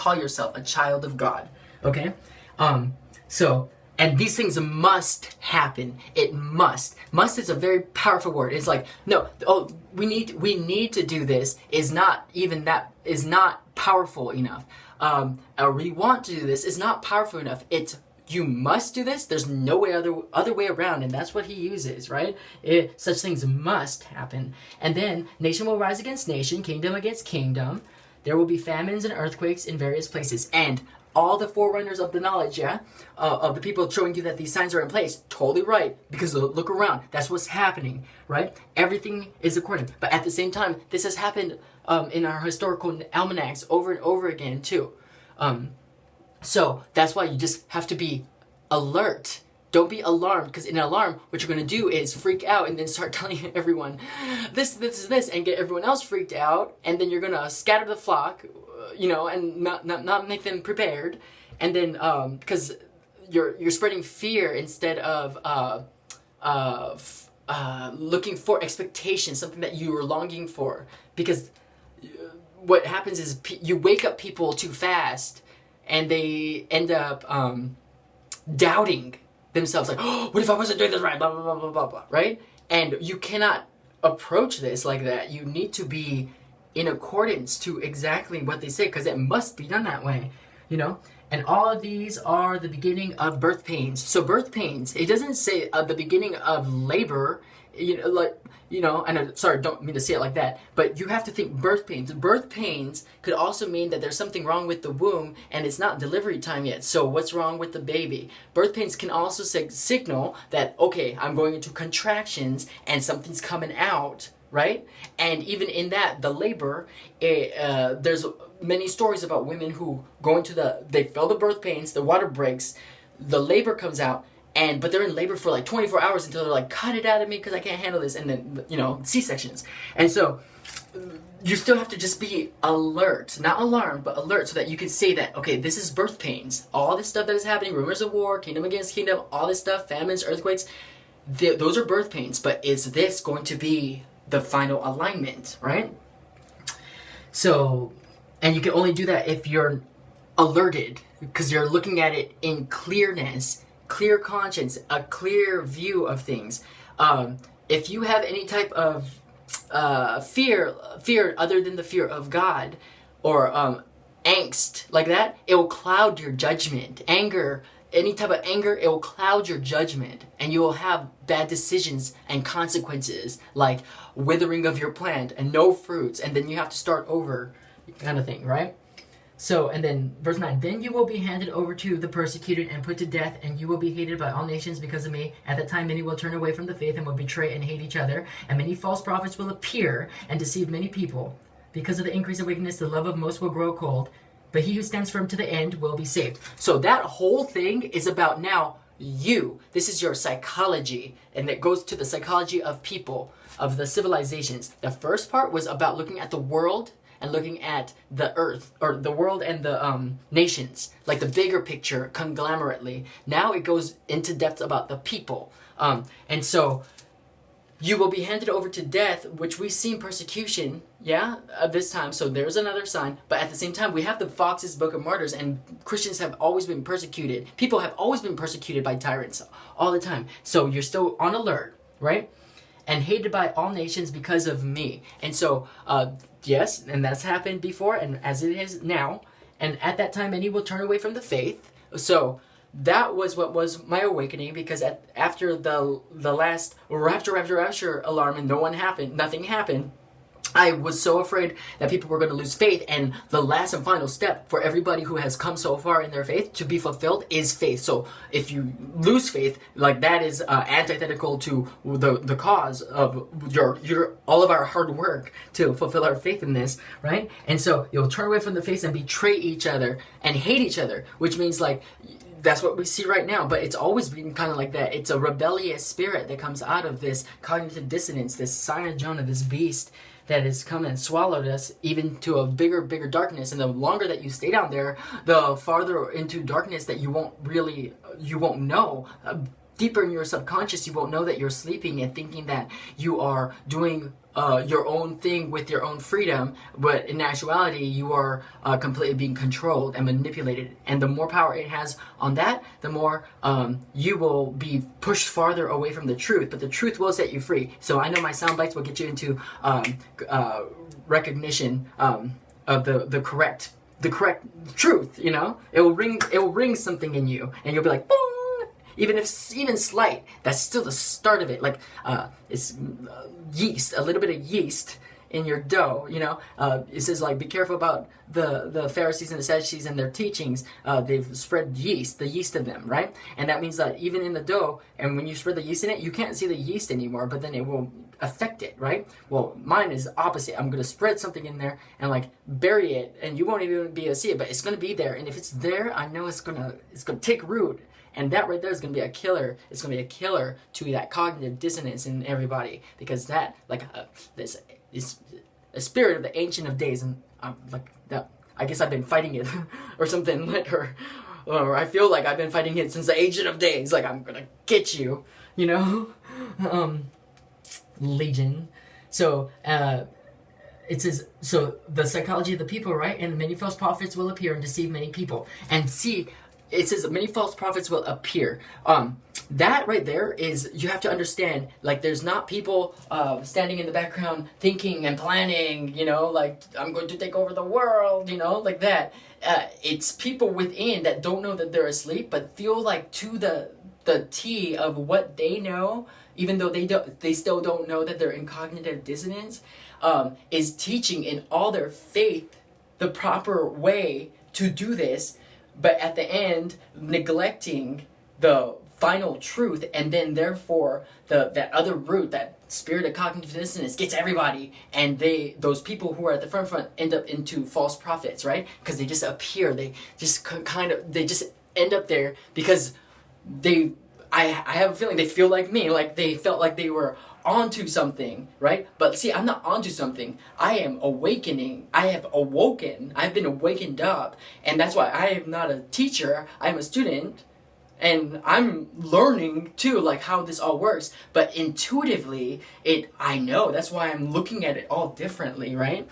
call yourself a child of God. Okay? And these things must happen. It must. Must is a very powerful word. It's like, no, we need to do this is not powerful enough. Or we want to do this is not powerful enough. It's you must do this. There's no way other way around, and that's what he uses, right? Such things must happen. And then nation will rise against nation, kingdom against kingdom. There will be famines and earthquakes in various places. And all the forerunners of the knowledge, of the people showing you that these signs are in place, totally right. Because look around, that's what's happening, right? Everything is according. But at the same time, this has happened in our historical almanacs over and over again too. So that's why you just have to be alert. Don't be alarmed, because in an alarm, what you're going to do is freak out and then start telling everyone this, and get everyone else freaked out, and then you're going to scatter the flock, and not make them prepared, and then because you're spreading fear instead of looking for expectation, something that you were longing for. Because what happens is you wake up people too fast, and they end up doubting themselves, like, oh, what if I wasn't doing this right, blah, blah, blah, blah, blah, blah, right? And you cannot approach this like that. You need to be in accordance to exactly what they say, because it must be done that way, And all of these are the beginning of birth pains. So birth pains, it doesn't say the beginning of labor, and sorry, don't mean to say it like that, but you have to think birth pains. Birth pains could also mean that there's something wrong with the womb and it's not delivery time yet. So what's wrong with the baby? Birth pains can also signal that, okay, I'm going into contractions and something's coming out, right? And even in that, the labor, there's many stories about women who go into they feel the birth pains, the water breaks, the labor comes out, but they're in labor for like 24 hours until they're like, cut it out of me because I can't handle this. And then, C-sections. And so you still have to just be alert, not alarmed, but alert, so that you can say that, okay, this is birth pains. All this stuff that is happening, rumors of war, kingdom against kingdom, all this stuff, famines, earthquakes, those are birth pains. But is this going to be the final alignment, right? So, and you can only do that if you're alerted, because you're looking at it in clearness, clear conscience, a clear view of things. If you have any type of fear other than the fear of God, or angst like that, it will cloud your judgment. Anger, any type of anger, it will cloud your judgment, and you will have bad decisions and consequences, like withering of your plant and no fruits, and then you have to start over, kind of thing, right? So, and then verse 9, then you will be handed over to the persecuted and put to death, and you will be hated by all nations because of me. At that time, many will turn away from the faith and will betray and hate each other, and many false prophets will appear and deceive many people. Because of the increase of wickedness, the love of most will grow cold, but he who stands firm to the end will be saved. So that whole thing is about now you. This is your psychology, and it goes to the psychology of people, of the civilizations. The first part was about looking at the world and looking at the earth, or the world and the nations, like the bigger picture, conglomerately. Now it goes into depth about the people. And so you will be handed over to death, which we've seen persecution, this time. So there's another sign. But at the same time, we have the Fox's Book of Martyrs, and Christians have always been persecuted. People have always been persecuted by tyrants all the time. So you're still on alert, right? And hated by all nations because of me. And so, yes, and that's happened before, and as it is now. And at that time, many will turn away from the faith. So that was what was my awakening, because after the last rapture alarm and nothing happened, I was so afraid that people were going to lose faith, and the last and final step for everybody who has come so far in their faith to be fulfilled is faith. So if you lose faith, like that is antithetical to the cause of your all of our hard work to fulfill our faith in this, right? And so you'll turn away from the faith and betray each other and hate each other, which means like that's what we see right now, but it's always been kind of like that. It's a rebellious spirit that comes out of this cognitive dissonance, this sign of Jonah, this beast that has come and swallowed us even to a bigger darkness. And the longer that you stay down there, the farther into darkness that you won't know. deeper in your subconscious, you won't know that you're sleeping and thinking that you are doing your own thing with your own freedom, but in actuality you are completely being controlled and manipulated. And the more power it has on that, the more you will be pushed farther away from the truth. But the truth will set you free. So I know my sound bites will get you into recognition of the correct truth. You know, it will ring something in you, and you'll be like, boom. Even if it's even slight, that's still the start of it. Like it's yeast, a little bit of yeast in your dough. You know, it says like, be careful about the Pharisees and the Sadducees and their teachings. They've spread yeast, the yeast of them, right? And that means that even in the dough, and when you spread the yeast in it, you can't see the yeast anymore, but then it will affect it, right? Well, mine is the opposite. I'm gonna spread something in there and like bury it, and you won't even be able to see it, but it's gonna be there. And if it's there, I know it's gonna take root. And that right there is going to be a killer. It's going to be a killer to that cognitive dissonance in everybody, because that, like, this is a spirit of the Ancient of Days, and like that. I guess I've been fighting it, or something like, or I feel like I've been fighting it since the Ancient of Days. Like, I'm gonna get you, you know, Legion. So it says, so the psychology of the people, right? And many false prophets will appear and deceive many people. And see. It says many false prophets will appear. That right there is, you have to understand, like, there's not people standing in the background thinking and planning, you know, like, I'm going to take over the world, you know, like that. It's people within that don't know that they're asleep, but feel like to the T of what they know, even though they still don't know that they're in cognitive dissonance, is teaching in all their faith the proper way to do this, but at the end neglecting the final truth, and then therefore that other root, that spirit of cognitive dissonance, gets everybody, and those people who are at the front end up into false prophets, right? Because they just appear, they just end up there because I have a feeling they feel like me, like they felt like they were onto something, right? But see, I'm not onto something. I am awakening. I have awoken. I've been awakened up. And that's why I am not a teacher. I'm a student. And I'm learning too, like, how this all works. But intuitively, I know. That's why I'm looking at it all differently, right?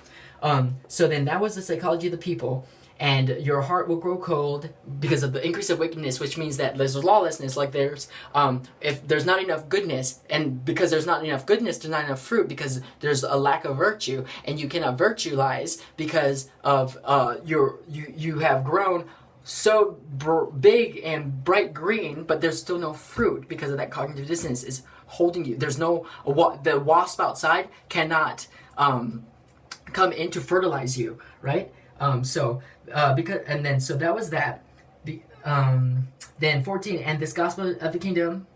So then that was the psychology of the people. And your heart will grow cold because of the increase of wickedness, which means that there's lawlessness, like if there's not enough goodness, and because there's not enough goodness, there's not enough fruit, because there's a lack of virtue, and you cannot virtualize because of you have grown so big and bright green, but there's still no fruit because of that cognitive dissonance is holding you. There's no, the wasp outside cannot come in to fertilize you, right? So that was that. Then 14, and this gospel of the kingdom.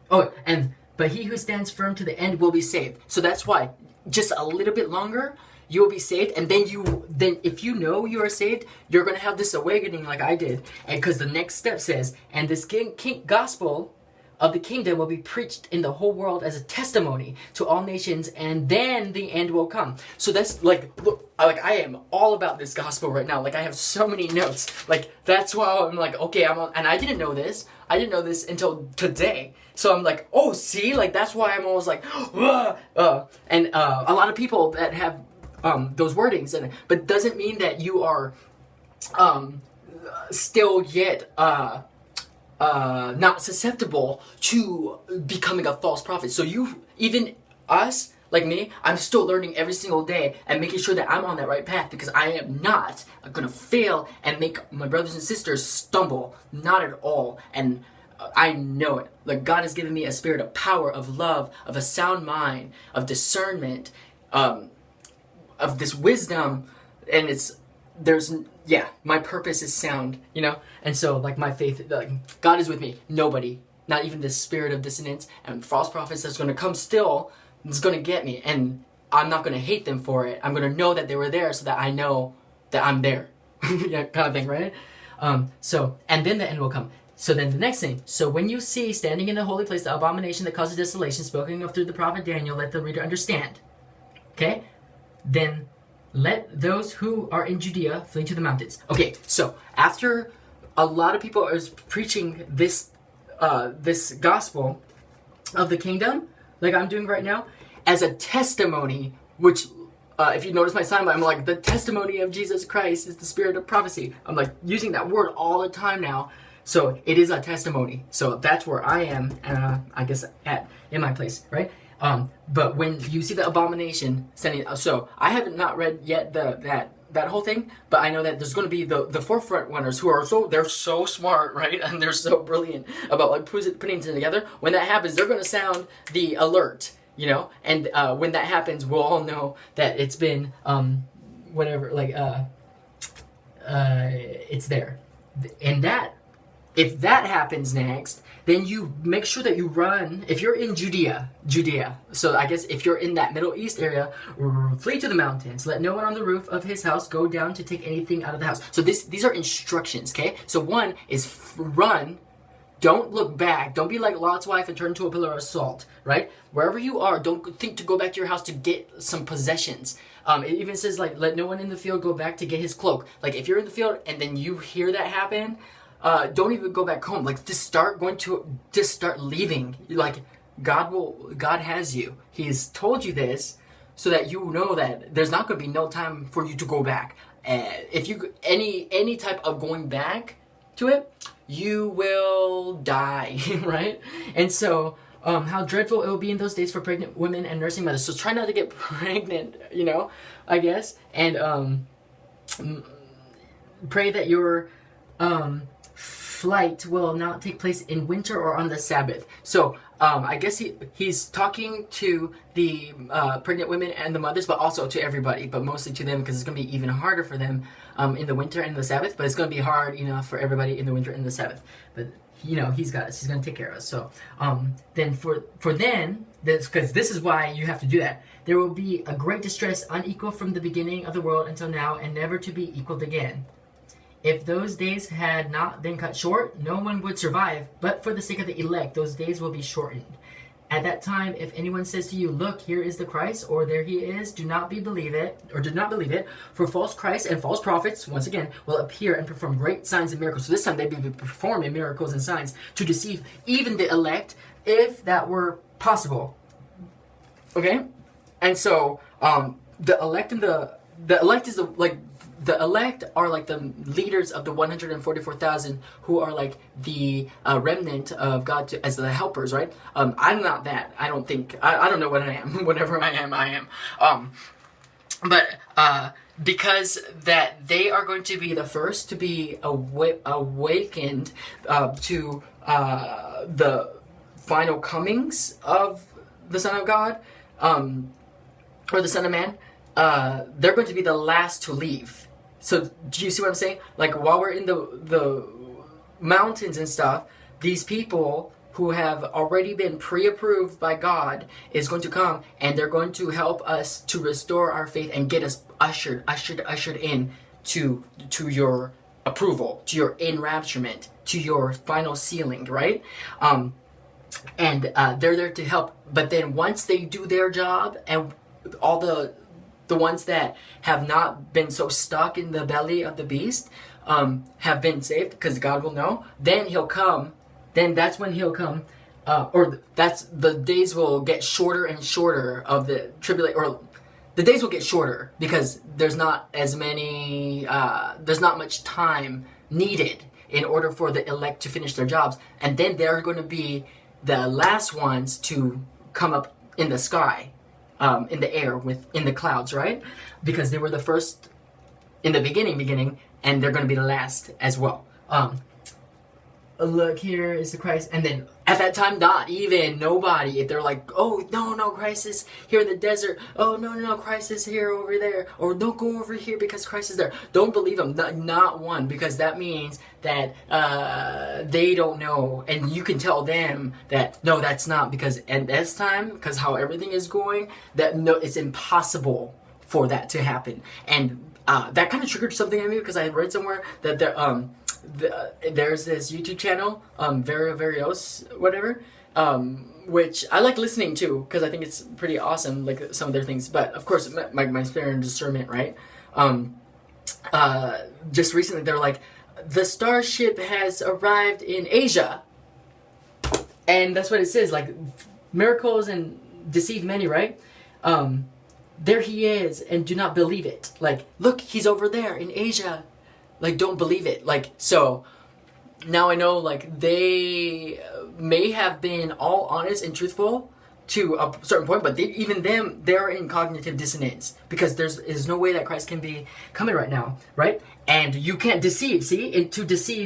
But he who stands firm to the end will be saved. So that's why, just a little bit longer, you will be saved, and then if you know you are saved, you're gonna have this awakening like I did, and because the next step says, and this gospel of the kingdom will be preached in the whole world as a testimony to all nations, and then the end will come. So that's like, look, I am all about this gospel right now. Like, I have so many notes. Like, that's why I'm like, okay, and I didn't know this. I didn't know this until today. So I'm like, oh, see, like, that's why I'm always like, and a lot of people that have those wordings in it, but doesn't mean that you are still yet not susceptible to becoming a false prophet. So even us, like me, I'm still learning every single day and making sure that I'm on that right path, because I am not gonna fail and make my brothers and sisters stumble, not at all. And I know it. Like, God has given me a spirit of power, of love, of a sound mind, of discernment, of this wisdom, and my purpose is sound, you know? And so, like, my faith, like, God is with me. Nobody, not even this spirit of dissonance and false prophets that's going to come still, is going to get me. And I'm not going to hate them for it. I'm going to know that they were there so that I know that I'm there. Yeah, kind of thing, right? And then the end will come. So then the next thing. So when you see standing in the holy place the abomination that causes desolation, spoken of through the prophet Daniel, let the reader understand. Okay? Then let those who are in Judea flee to the mountains. Okay, so after a lot of people are preaching this this gospel of the kingdom, like I'm doing right now, as a testimony, which, if you notice my sign, I'm like, the testimony of Jesus Christ is the spirit of prophecy. I'm like using that word all the time now. So it is a testimony. So that's where I am, I guess, in my place, right? But when you see the abomination sending, so I haven't not read yet that whole thing, but I know that there's going to be the forefront runners who are they're so smart, right? And they're so brilliant about like putting it together. When that happens, they're going to sound the alert, you know? And when that happens, we'll all know that it's been, whatever, like, it's there. And if that happens next, then you make sure that you run. If you're in Judea, so I guess if you're in that Middle East area, flee to the mountains. Let no one on the roof of his house go down to take anything out of the house. So these are instructions, okay? So one is run. Don't look back. Don't be like Lot's wife and turn into a pillar of salt, right? Wherever you are, don't think to go back to your house to get some possessions. It even says, like, let no one in the field go back to get his cloak. Like, if you're in the field and then you hear that happen, don't even go back home. Like, just start leaving. Like, God has you. He's told you this so that you know that there's not going to be no time for you to go back. If you any type of going back to it, you will die, right? And so, how dreadful it will be in those days for pregnant women and nursing mothers. So try not to get pregnant, you know, I guess, and pray that your flight will not take place in winter or on the Sabbath. So I guess he's talking to the pregnant women and the mothers, but also to everybody, but mostly to them because it's going to be even harder for them in the winter and the Sabbath, but it's going to be hard enough for everybody in the winter and the Sabbath. But, you know, he's got us. He's going to take care of us. So then because this is why you have to do that, there will be a great distress unequal from the beginning of the world until now and never to be equaled again. If those days had not been cut short, no one would survive, but for the sake of the elect, those days will be shortened. At that time, if anyone says to you, look, here is the Christ, or there he is, do not believe it, for false Christs and false prophets, once again, will appear and perform great signs and miracles. So this time they'd be performing miracles and signs to deceive even the elect, if that were possible. Okay? And so, the elect are like the leaders of the 144,000 who are like the remnant of God as the helpers, right? I'm not that. I don't think. I don't know what I am. Whatever I am. But because that they are going to be the first to be awakened to the final comings of the Son of God, or the Son of Man, they're going to be the last to leave. So do you see what I'm saying? Like, while we're in the mountains and stuff, these people who have already been pre-approved by God is going to come, and they're going to help us to restore our faith and get us ushered in to your approval, to your enrapturement, to your final sealing, right? And they're there to help. But then once they do their job, and all the ones that have not been so stuck in the belly of the beast have been saved, because God will know, then he'll come. Then that's when he'll come, or that's the days will get shorter and shorter of the tribulation, or the days will get shorter because there's not as many, there's not much time needed in order for the elect to finish their jobs, and then they're going to be the last ones to come up in the sky. In the air, in the clouds, right? Because they were the first in the beginning, and they're going to be the last as well. Look, here is the Christ. And then at that time, not even nobody, if they're like, oh, no, Christ is here in the desert. Oh, no, Christ is here over there. Or don't go over here because Christ is there. Don't believe them, not one, because that means that they don't know. And you can tell them that, no, that's not, because at this time, because how everything is going, that no, it's impossible for that to happen. And that kind of triggered something in me, because I read somewhere that there's this YouTube channel, Verios, whatever, which I like listening to because I think it's pretty awesome, like some of their things. But of course, my spirit and discernment, right? Just recently, they're like, the starship has arrived in Asia. And that's what it says, like, miracles and deceive many, right? There he is, and do not believe it. Like, look, he's over there in Asia. Like, don't believe it. Like, so now I know, like, they may have been all honest and truthful to a certain point, but they're in cognitive dissonance, because there's no way that Christ can be coming right now, right? And you can't deceive. See, to deceive